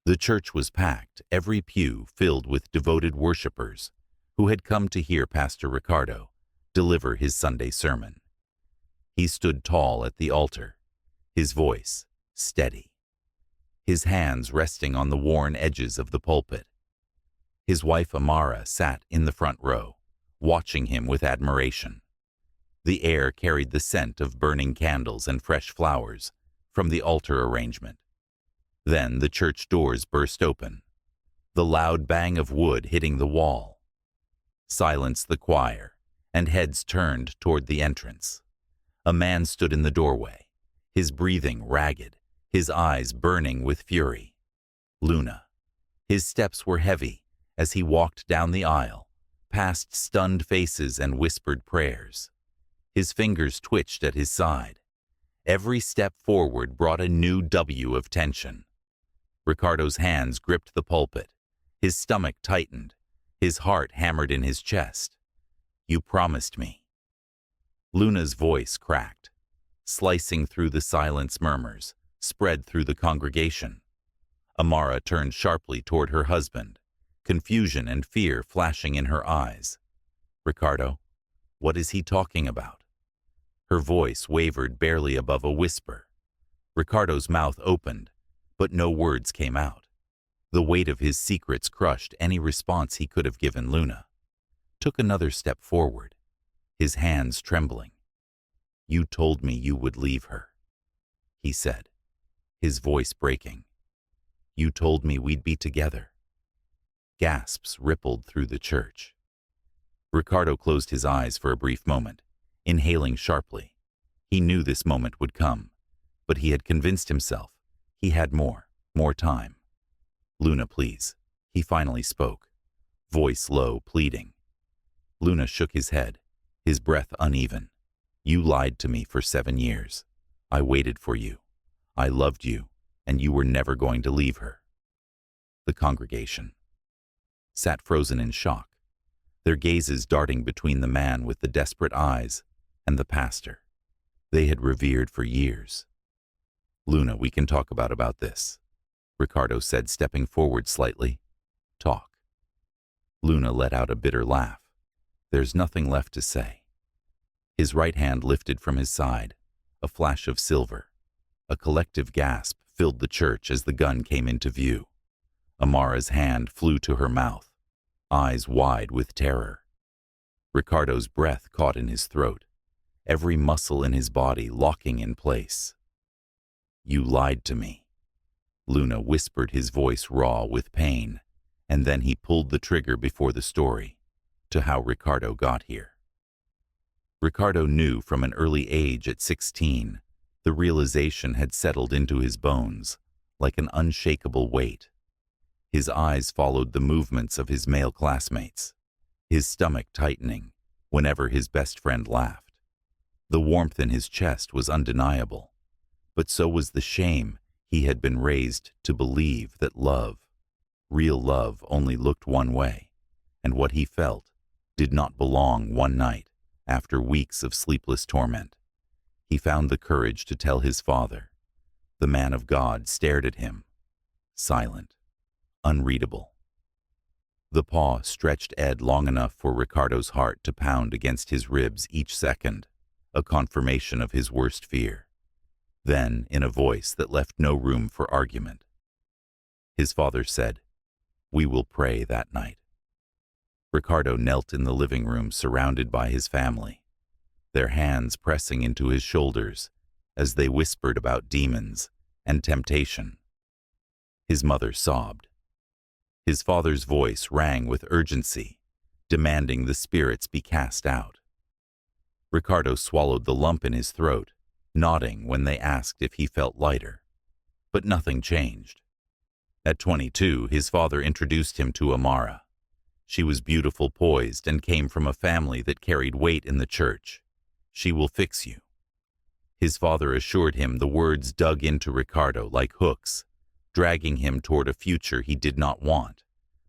The church was packed, every pew filled with devoted worshipers who had come to hear Pastor Ricardo deliver his Sunday sermon. He stood tall at the altar, his voice steady, his hands resting on the worn edges of the pulpit. His wife Amara sat in the front row, watching him with admiration. The air carried the scent of burning candles and fresh flowers from the altar arrangement. Then the church doors burst open, the loud bang of wood hitting the wall silenced the choir, and heads turned toward the entrance. A man stood in the doorway, his breathing ragged, his eyes burning with fury. Luna. His steps were heavy as he walked down the aisle, past stunned faces and whispered prayers. His fingers twitched at his side. Every step forward brought a new W of tension. Ricardo's hands gripped the pulpit. His stomach tightened. His heart hammered in his chest. "You promised me." Luna's voice cracked, slicing through the silence murmurs, spread through the congregation. Amara turned sharply toward her husband, confusion and fear flashing in her eyes. "Ricardo, what is he talking about?" Her voice wavered barely above a whisper. Ricardo's mouth opened, but no words came out. The weight of his secrets crushed any response he could have given Luna. Took another step forward, his hands trembling. "You told me you would leave her," he said, his voice breaking. "You told me we'd be together." Gasps rippled through the church. Ricardo closed his eyes for a brief moment, inhaling sharply. He knew this moment would come, but he had convinced himself he had more time. "Luna, please," he finally spoke, voice low, pleading. Luna shook his head, his breath uneven. "You lied to me for 7 years. I waited for you. I loved you, and you were never going to leave her." The congregation sat frozen in shock, their gazes darting between the man with the desperate eyes and the pastor they had revered for years. "Luna, we can talk about this," Ricardo said, stepping forward slightly. "Talk." Luna let out a bitter laugh. "There's nothing left to say." His right hand lifted from his side, a flash of silver. A collective gasp filled the church as the gun came into view. Amara's hand flew to her mouth, eyes wide with terror. Ricardo's breath caught in his throat, every muscle in his body locking in place. "You lied to me," Luna whispered, his voice raw with pain, and then he pulled the trigger before the story, to how Ricardo got here. Ricardo knew from an early age at 16, the realization had settled into his bones like an unshakable weight. His eyes followed the movements of his male classmates, his stomach tightening whenever his best friend laughed. The warmth in his chest was undeniable, but so was the shame he had been raised to believe that love, real love, only looked one way, and what he felt did not belong. One night, after weeks of sleepless torment, he found the courage to tell his father. The man of God stared at him, silent, unreadable. The paw stretched Ed long enough for Ricardo's heart to pound against his ribs each second, a confirmation of his worst fear. Then, in a voice that left no room for argument, his father said, "We will pray that night." Ricardo knelt in the living room surrounded by his family, their hands pressing into his shoulders as they whispered about demons and temptation. His mother sobbed. His father's voice rang with urgency, demanding the spirits be cast out. Ricardo swallowed the lump in his throat, nodding when they asked if he felt lighter. But nothing changed. At 22, his father introduced him to Amara. She was beautiful, poised, and came from a family that carried weight in the church. "She will fix you." His father assured him. The words dug into Ricardo like hooks, dragging him toward a future he did not want,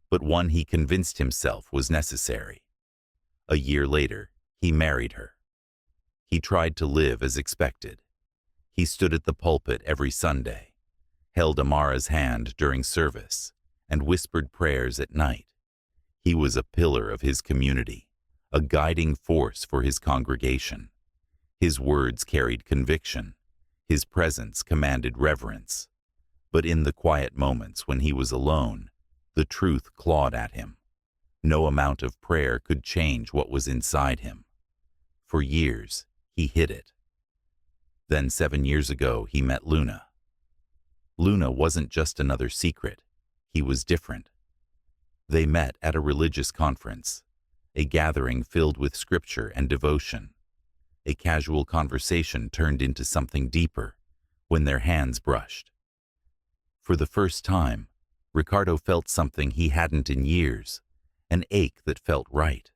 but one he convinced himself was necessary. A year later, he married her. He tried to live as expected. He stood at the pulpit every Sunday, held Amara's hand during service, and whispered prayers at night. He was a pillar of his community, a guiding force for his congregation. His words carried conviction. His presence commanded reverence. But in the quiet moments when he was alone, the truth clawed at him. No amount of prayer could change what was inside him. For years, he hid it. Then 7 years ago, he met Luna. Luna wasn't just another secret. He was different. They met at a religious conference, a gathering filled with scripture and devotion. A casual conversation turned into something deeper when their hands brushed. For the first time, Ricardo felt something he hadn't in years, an ache that felt right.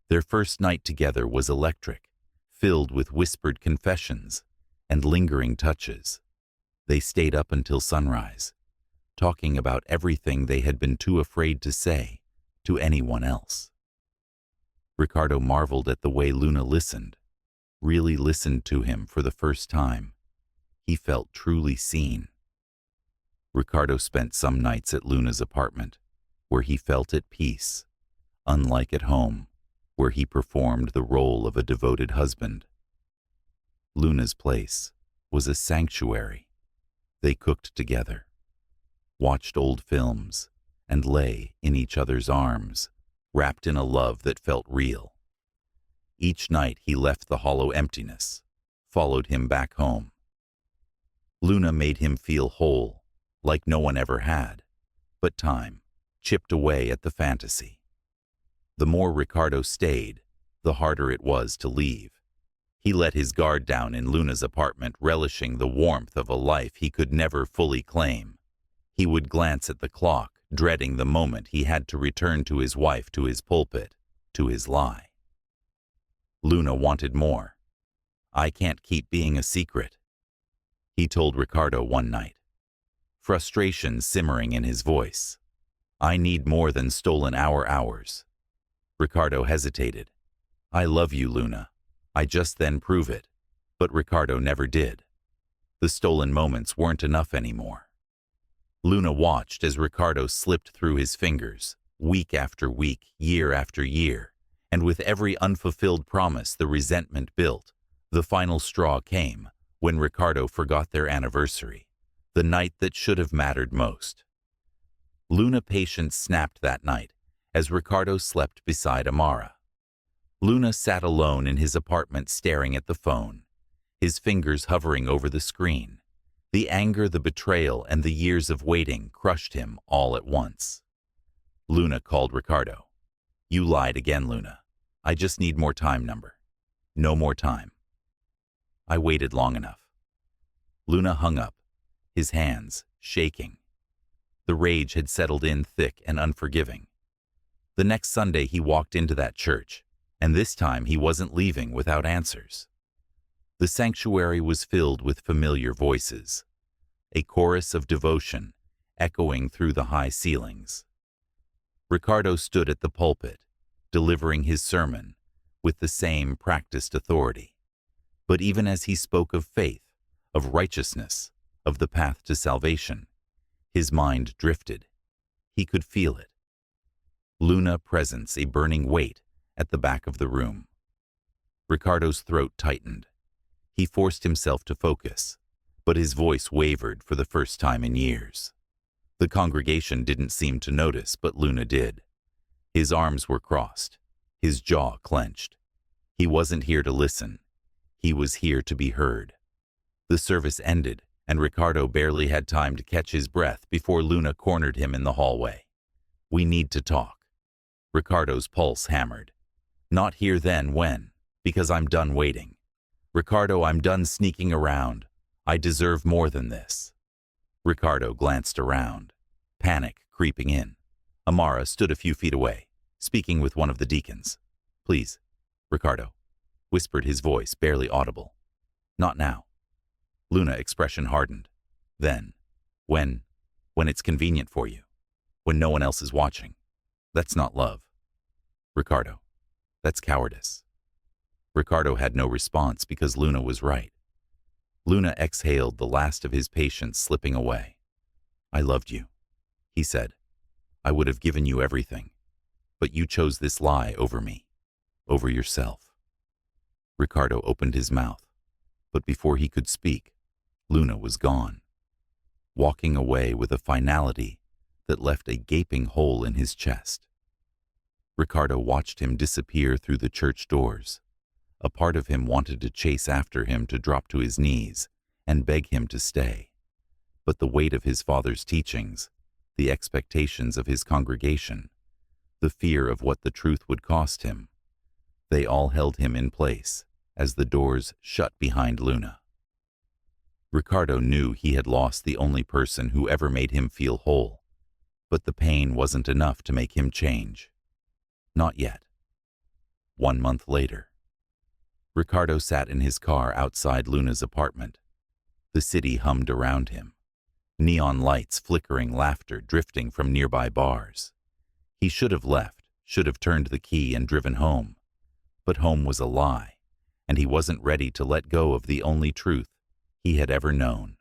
Their first night together was electric, filled with whispered confessions and lingering touches. They stayed up until sunrise, talking about everything they had been too afraid to say to anyone else. Ricardo marveled at the way Luna listened, really listened to him for the first time. He felt truly seen. Ricardo spent some nights at Luna's apartment, where he felt at peace, unlike at home, where he performed the role of a devoted husband. Luna's place was a sanctuary. They cooked together, watched old films, and lay in each other's arms, wrapped in a love that felt real. Each night he left the hollow emptiness, followed him back home. Luna made him feel whole, like no one ever had, but time chipped away at the fantasy. The more Ricardo stayed, the harder it was to leave. He let his guard down in Luna's apartment, relishing the warmth of a life he could never fully claim. He would glance at the clock, dreading the moment he had to return to his wife, to his pulpit, to his lie. Luna wanted more. "I can't keep being a secret," he told Ricardo one night, frustration simmering in his voice. "I need more than stolen hours." Ricardo hesitated. "I love you, Luna. I just then prove it." But Ricardo never did. The stolen moments weren't enough anymore. Luna watched as Ricardo slipped through his fingers, week after week, year after year, and with every unfulfilled promise the resentment built. The final straw came when Ricardo forgot their anniversary, the night that should have mattered most. Luna's patience snapped that night as Ricardo slept beside Amara. Luna sat alone in his apartment staring at the phone, his fingers hovering over the screen. The anger, the betrayal, and the years of waiting crushed him all at once. Luna called Ricardo. "You lied again, Luna. I just need more time, number. No more time." "I waited long enough." Luna hung up, his hands shaking. The rage had settled in thick and unforgiving. The next Sunday he walked into that church, and this time he wasn't leaving without answers. The sanctuary was filled with familiar voices, a chorus of devotion echoing through the high ceilings. Ricardo stood at the pulpit, delivering his sermon with the same practiced authority. But even as he spoke of faith, of righteousness, of the path to salvation, his mind drifted. He could feel it. Luna's presence, a burning weight at the back of the room. Ricardo's throat tightened. He forced himself to focus, but his voice wavered for the first time in years. The congregation didn't seem to notice, but Luna did. His arms were crossed, his jaw clenched. He wasn't here to listen. He was here to be heard. The service ended, and Ricardo barely had time to catch his breath before Luna cornered him in the hallway. "We need to talk." Ricardo's pulse hammered. "Not here then, when? Because I'm done waiting. Ricardo, I'm done sneaking around. I deserve more than this." Ricardo glanced around, panic creeping in. Amara stood a few feet away, speaking with one of the deacons. "Please, Ricardo," whispered his voice, barely audible. "Not now." Luna's expression hardened. "Then, when it's convenient for you, when no one else is watching. That's not love." "Ricardo, that's cowardice." Ricardo had no response because Luna was right. Luna exhaled, the last of his patience slipping away. I loved you, he said. I would have given you everything, but you chose this lie over me, over yourself. Ricardo opened his mouth, but before he could speak, Luna was gone, walking away with a finality that left a gaping hole in his chest. Ricardo watched him disappear through the church doors. A part of him wanted to chase after him, to drop to his knees and beg him to stay. But the weight of his father's teachings, the expectations of his congregation, the fear of what the truth would cost him, they all held him in place as the doors shut behind Luna. Ricardo knew he had lost the only person who ever made him feel whole, but the pain wasn't enough to make him change. Not yet. 1 month later, Ricardo sat in his car outside Luna's apartment. The city hummed around him. Neon lights flickering, laughter drifting from nearby bars. He should have left, should have turned the key and driven home. But home was a lie, and he wasn't ready to let go of the only truth he had ever known.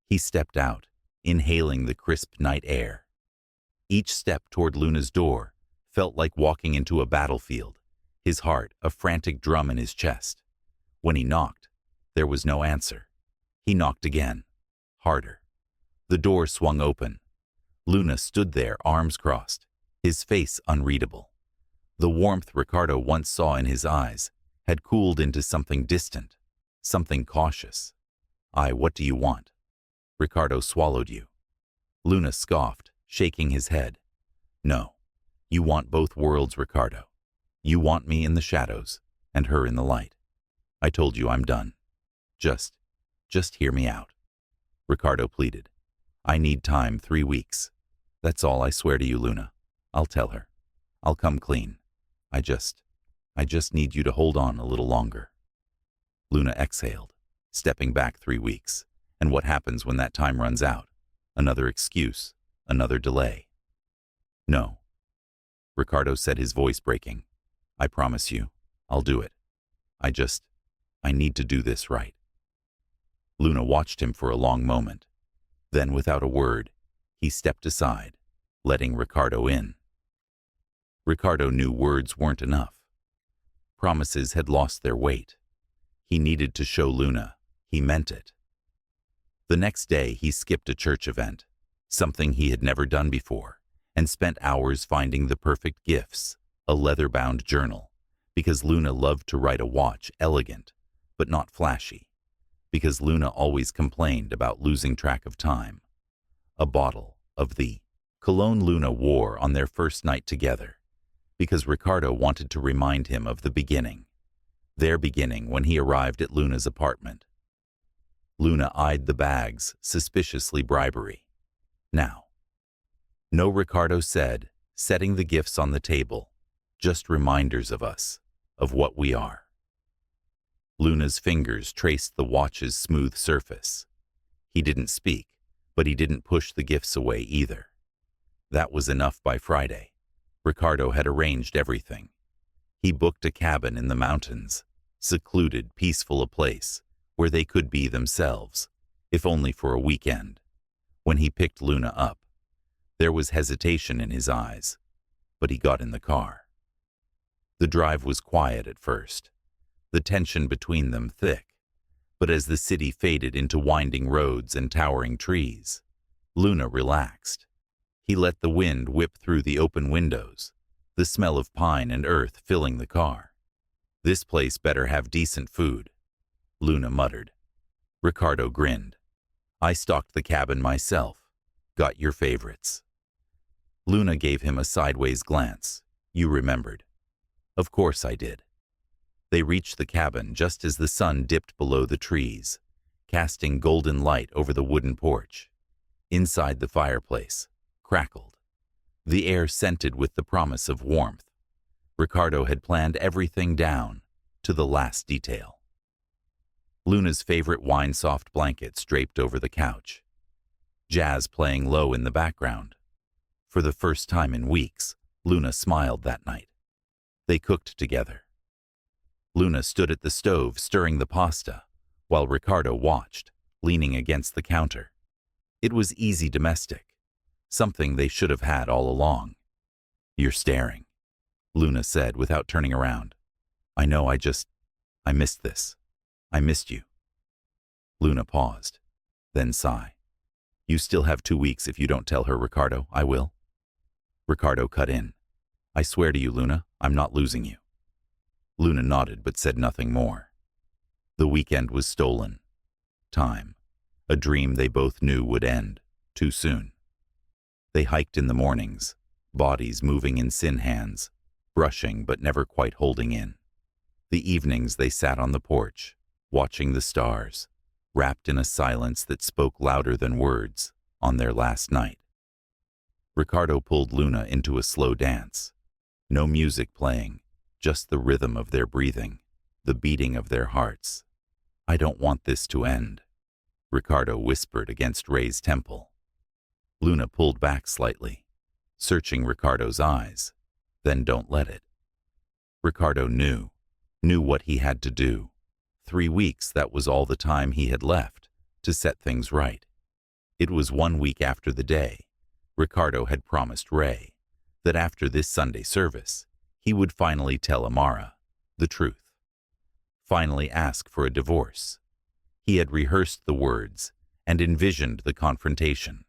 He stepped out, inhaling the crisp night air. Each step toward Luna's door felt like walking into a battlefield, his heart a frantic drum in his chest. When he knocked, there was no answer. He knocked again, harder. The door swung open. Luna stood there, arms crossed, his face unreadable. The warmth Ricardo once saw in his eyes had cooled into something distant, something cautious. What do you want? Ricardo swallowed you. Luna scoffed, shaking his head. No, you want both worlds, Ricardo. You want me in the shadows and her in the light. I told you I'm done. Just hear me out. Ricardo pleaded. I need time, 3 weeks. That's all, I swear to you, Luna. I'll tell her. I'll come clean. I just need you to hold on a little longer. Luna exhaled, stepping back 3 weeks. And what happens when that time runs out? Another excuse, another delay. No. Ricardo said, his voice breaking. I promise you, I'll do it. I need to do this right. Luna watched him for a long moment. Then, without a word, he stepped aside, letting Ricardo in. Ricardo knew words weren't enough. Promises had lost their weight. He needed to show Luna he meant it. The next day, he skipped a church event, something he had never done before, and spent hours finding the perfect gifts, a leather-bound journal, because Luna loved to write a watch, elegant, but not flashy, because Luna always complained about losing track of time. A bottle of the cologne Luna wore on their first night together, because Ricardo wanted to remind him of the beginning, their beginning when he arrived at Luna's apartment. Luna eyed the bags, suspiciously bribery. Now. No, Ricardo said, setting the gifts on the table, just reminders of us, of what we are. Luna's fingers traced the watch's smooth surface. He didn't speak, but he didn't push the gifts away either. That was enough by Friday. Ricardo had arranged everything. He booked a cabin in the mountains, secluded, peaceful a place where they could be themselves, if only for a weekend. When he picked Luna up, there was hesitation in his eyes, but he got in the car. The drive was quiet at first, the tension between them thick, but as the city faded into winding roads and towering trees, Luna relaxed. He let the wind whip through the open windows, the smell of pine and earth filling the car. This place better have decent food, Luna muttered. Ricardo grinned. I stocked the cabin myself. Got your favorites. Luna gave him a sideways glance. You remembered. Of course I did. They reached the cabin just as the sun dipped below the trees, casting golden light over the wooden porch. Inside, the fireplace crackled. The air scented with the promise of warmth. Ricardo had planned everything down to the last detail. Luna's favorite wine-soft blankets draped over the couch. Jazz playing low in the background. For the first time in weeks, Luna smiled that night. They cooked together. Luna stood at the stove stirring the pasta, while Ricardo watched, leaning against the counter. It was easy domestic, something they should have had all along. "You're staring," Luna said without turning around. "I know, I missed this. I missed you." Luna paused, then sighed. "You still have 2 weeks if you don't tell her, Ricardo. I will." Ricardo cut in. "I swear to you, Luna, I'm not losing you." Luna nodded but said nothing more. The weekend was stolen. Time. A dream they both knew would end, too soon. They hiked in the mornings, bodies moving in sin hands, brushing but never quite holding in. The evenings they sat on the porch, watching the stars, wrapped in a silence that spoke louder than words, on their last night. Ricardo pulled Luna into a slow dance. No music playing, just the rhythm of their breathing, the beating of their hearts. "I don't want this to end," Ricardo whispered against Ray's temple. Luna pulled back slightly, searching Ricardo's eyes. "Then don't let it." Ricardo knew what he had to do. 3 weeks, that was all the time he had left to set things right. It was 1 week after the day Ricardo had promised Ray that after this Sunday service, he would finally tell Amara the truth. Finally ask for a divorce. He had rehearsed the words and envisioned the confrontation.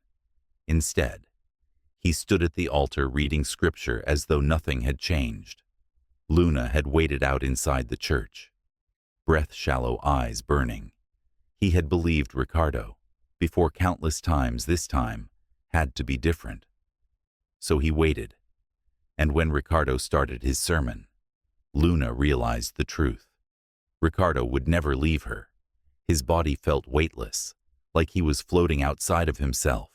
Instead, he stood at the altar reading scripture as though nothing had changed. Luna had waited out inside the church, breath-shallow eyes burning. He had believed Ricardo, before countless times this time, had to be different. So he waited, and when Ricardo started his sermon, Luna realized the truth. Ricardo would never leave her. His body felt weightless, like he was floating outside of himself,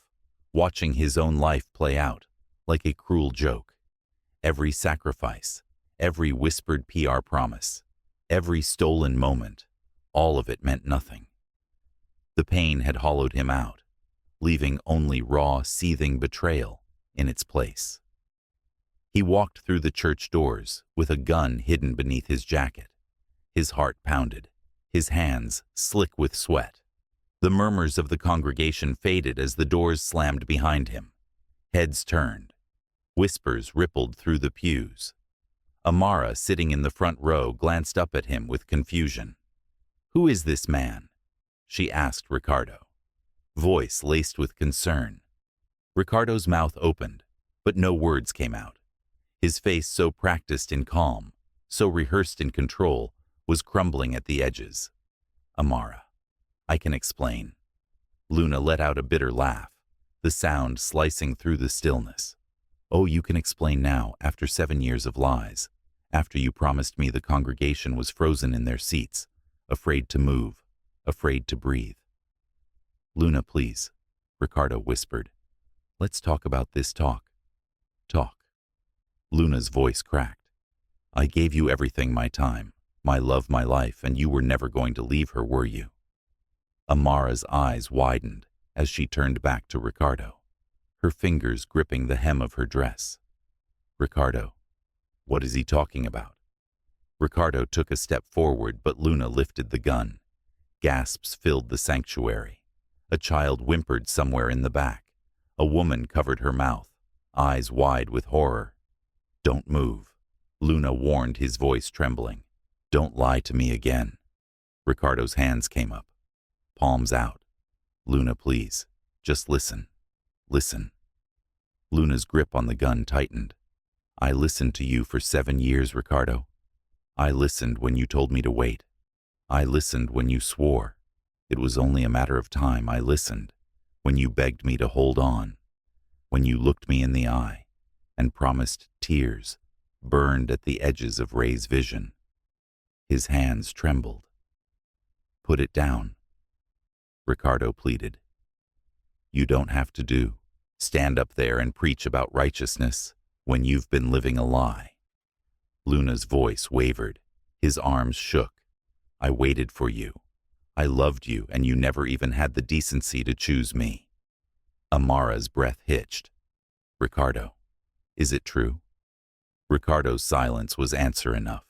watching his own life play out, like a cruel joke. Every sacrifice, every whispered PR promise, every stolen moment, all of it meant nothing. The pain had hollowed him out, leaving only raw, seething betrayal in its place. He walked through the church doors with a gun hidden beneath his jacket. His heart pounded, his hands slick with sweat. The murmurs of the congregation faded as the doors slammed behind him. Heads turned. Whispers rippled through the pews. Amara, sitting in the front row, glanced up at him with confusion. "Who is this man?" she asked Ricardo, voice laced with concern. Ricardo's mouth opened, but no words came out. His face, so practiced in calm, so rehearsed in control, was crumbling at the edges. "Amara, I can explain." Luna let out a bitter laugh, the sound slicing through the stillness. "Oh, you can explain now, after 7 years of lies, after you promised me the congregation was frozen in their seats, afraid to move, afraid to breathe." "Luna, please," Ricardo whispered. "Let's talk about this talk." "Talk." Luna's voice cracked. "I gave you everything, my time, my love, my life, and you were never going to leave her, were you?" Amara's eyes widened as she turned back to Ricardo, her fingers gripping the hem of her dress. "Ricardo, what is he talking about?" Ricardo took a step forward, but Luna lifted the gun. Gasps filled the sanctuary. A child whimpered somewhere in the back. A woman covered her mouth, eyes wide with horror. "Don't move," Luna warned, his voice trembling. "Don't lie to me again." Ricardo's hands came up, palms out. "Luna, please, just listen. Listen." Luna's grip on the gun tightened. "I listened to you for 7 years, Ricardo. I listened when you told me to wait. I listened when you swore. It was only a matter of time. I listened when you begged me to hold on, when you looked me in the eye and promised tears burned at the edges of Ray's vision." His hands trembled. "Put it down," Ricardo pleaded. "You don't have to stand up there and preach about righteousness when you've been living a lie." Luna's voice wavered. His arms shook. "I waited for you. I loved you, and you never even had the decency to choose me." Amara's breath hitched. "Ricardo, is it true?" Ricardo's silence was answer enough.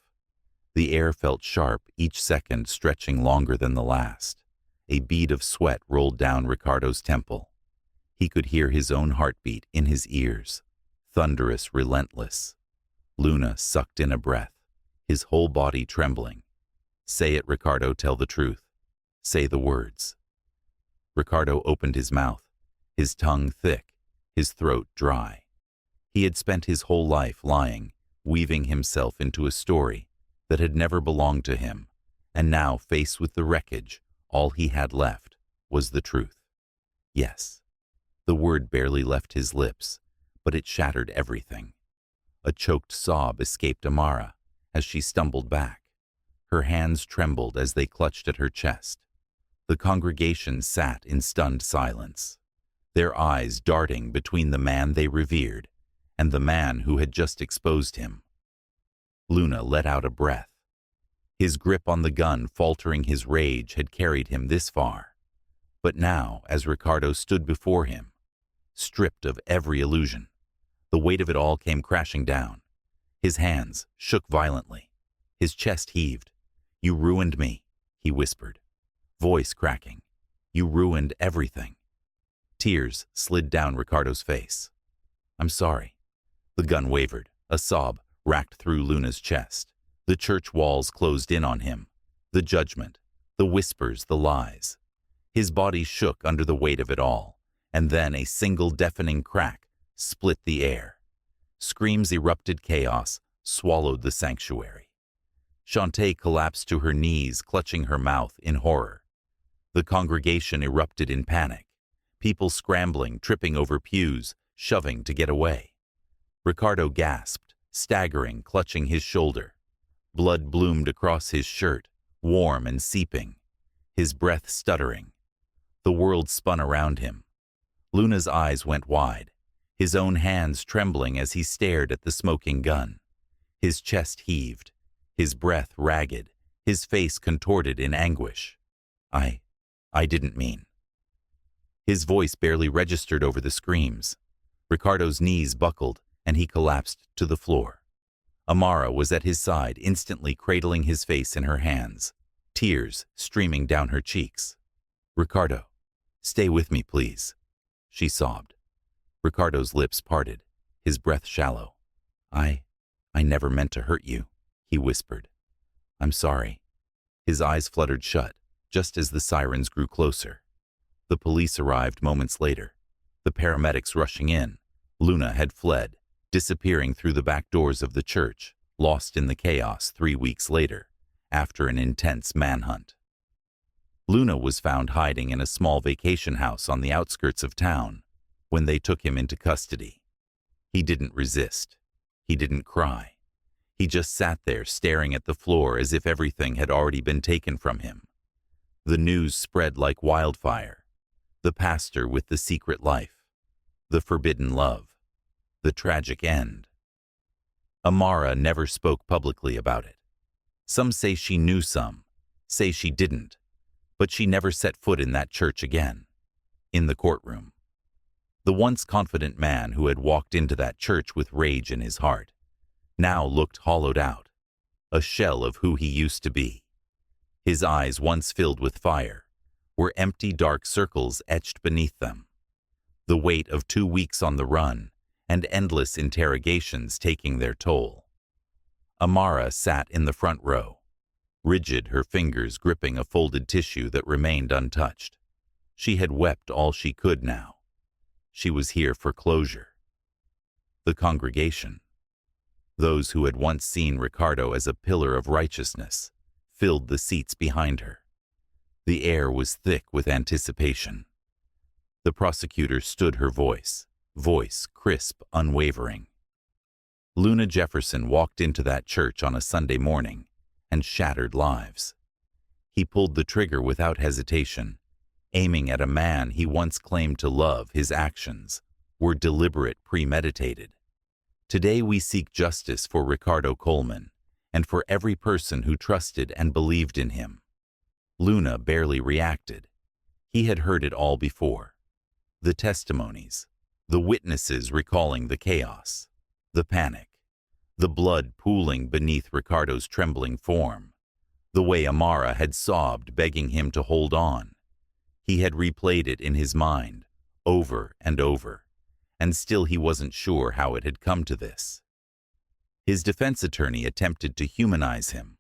The air felt sharp, each second stretching longer than the last. A bead of sweat rolled down Ricardo's temple. He could hear his own heartbeat in his ears, thunderous, relentless. Luna sucked in a breath, his whole body trembling. "Say it, Ricardo, tell the truth. Say the words." Ricardo opened his mouth, his tongue thick, his throat dry. He had spent his whole life lying, weaving himself into a story that had never belonged to him, and now, faced with the wreckage, all he had left was the truth. Yes. The word barely left his lips, but it shattered everything. A choked sob escaped Amara as she stumbled back. Her hands trembled as they clutched at her chest. The congregation sat in stunned silence, their eyes darting between the man they revered and the man who had just exposed him. Luna let out a breath. His grip on the gun, faltering his rage, had carried him this far. But now, as Ricardo stood before him, stripped of every illusion, the weight of it all came crashing down. His hands shook violently. His chest heaved. "You ruined me," he whispered, voice cracking. "You ruined everything." Tears slid down Ricardo's face. "I'm sorry." The gun wavered. A sob racked through Luna's chest. The church walls closed in on him. The judgment, the whispers, the lies. His body shook under the weight of it all, and then a single deafening crack split the air. Screams erupted, chaos swallowed the sanctuary. Shantae collapsed to her knees, clutching her mouth in horror. The congregation erupted in panic, people scrambling, tripping over pews, shoving to get away. Ricardo gasped, staggering, clutching his shoulder. Blood bloomed across his shirt, warm and seeping, his breath stuttering. The world spun around him. Luna's eyes went wide, his own hands trembling as he stared at the smoking gun. His chest heaved, his breath ragged, his face contorted in anguish. I didn't mean." His voice barely registered over the screams. Ricardo's knees buckled, and he collapsed to the floor. Amara was at his side, instantly cradling his face in her hands, tears streaming down her cheeks. "Ricardo, stay with me, please," she sobbed. Ricardo's lips parted, his breath shallow. I never meant to hurt you," he whispered. "I'm sorry." His eyes fluttered shut, just as the sirens grew closer. The police arrived moments later, the paramedics rushing in. Luna had fled, disappearing through the back doors of the church, lost in the chaos 3 weeks later, after an intense manhunt. Luna was found hiding in a small vacation house on the outskirts of town when they took him into custody. He didn't resist. He didn't cry. He just sat there staring at the floor as if everything had already been taken from him. The news spread like wildfire. The pastor with the secret life. The forbidden love. The tragic end. Amara never spoke publicly about it. Some say she knew, some say she didn't, but she never set foot in that church again. In the courtroom. The once confident man who had walked into that church with rage in his heart now looked hollowed out, a shell of who he used to be. His eyes, once filled with fire, were empty, dark circles etched beneath them. The weight of 2 weeks on the run and endless interrogations taking their toll. Amara sat in the front row, rigid, her fingers gripping a folded tissue that remained untouched. She had wept all she could now. She was here for closure. The congregation, those who had once seen Ricardo as a pillar of righteousness, filled the seats behind her. The air was thick with anticipation. The prosecutor stood, her voice crisp, unwavering. Luna Jefferson walked into that church on a Sunday morning and shattered lives. He pulled the trigger without hesitation, aiming at a man he once claimed to love. His actions were deliberate, premeditated. Today we seek justice for Ricardo Coleman and for every person who trusted and believed in him. Luna barely reacted. He had heard it all before. The testimonies, the witnesses recalling the chaos, the panic, the blood pooling beneath Ricardo's trembling form, the way Amara had sobbed, begging him to hold on. He had replayed it in his mind, over and over, and still he wasn't sure how it had come to this. His defense attorney attempted to humanize him,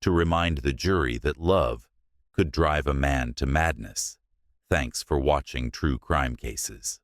to remind the jury that love could drive a man to madness. Thanks for watching True Crime Cases.